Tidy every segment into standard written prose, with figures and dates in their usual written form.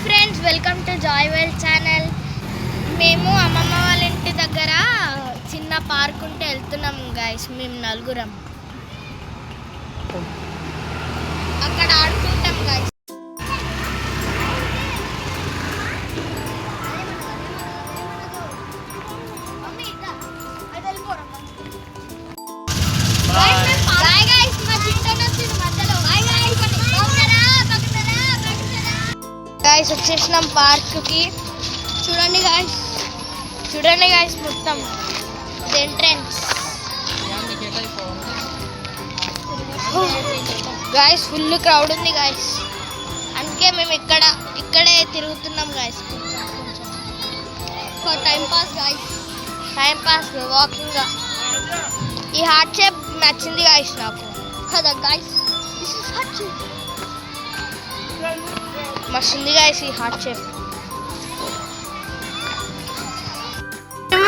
Friends, welcome to Joy well channel. మేము అమ్మమ్మ వాళ్ళ ఇంటి దగ్గర చిన్న పార్క్ ఉంటే వెళ్తున్నాము గైస్. మేము నలుగురం అక్కడ ఆడుకుంటాం గైస్. గైస్ వచ్చేసినాం పార్క్కి. చూడండి గాయస్ మొత్తం ఎంట్రన్స్. గాయస్ ఫుల్ క్రౌడ్ ఉంది గాయస్, అందుకే మేము ఇక్కడే తిరుగుతున్నాం గాయస్. Time pass walking. ఈ హార్ట్ షేప్ నచ్చింది గాయస్ నాకు కదా గాయస్. మస్తుంది గాయస్ ఈ హార్ట్ షేప్.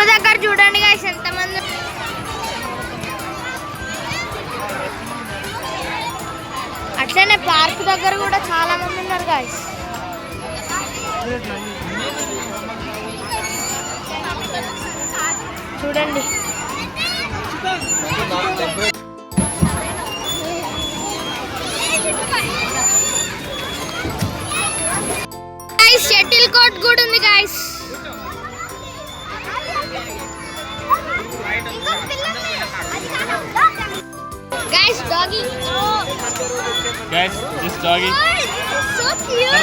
దగ్గర చూడండి గాయస్ ఎంతమంది. అట్లనే పార్క్ దగ్గర కూడా చాలా మంది ఉన్నారు గాయస్. చూడండి షటిల్ కోర్ట్ కూడా ఉంది guys. Guys, doggy. Guys, this doggy. So cute.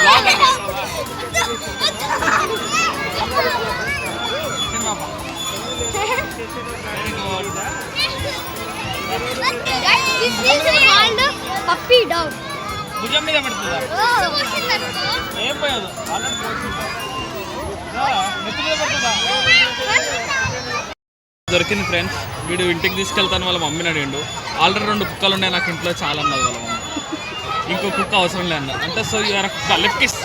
Guys, this is called puppy dog. భుజం మీద పడుతుందా? ఏం పోయదు, ఆల్రెడీ పోతుంది. నెత్తి మీద పడుతుందా? దొరికింది ఫ్రెండ్స్. వీడు ఇంటికి తీసుకెళ్తాను వాళ్ళ మమ్మీని అడిగిండు. ఆల్రెడీ 2 కుక్కలు ఉన్నాయి నాకు ఇంట్లో, చాలా అన్నది వాళ్ళ మమ్మీ. ఇంకో కుక్క అవసరం లేదు అన్న. అంటే సో యూఆర్ లెఫ్ట్ కిస్.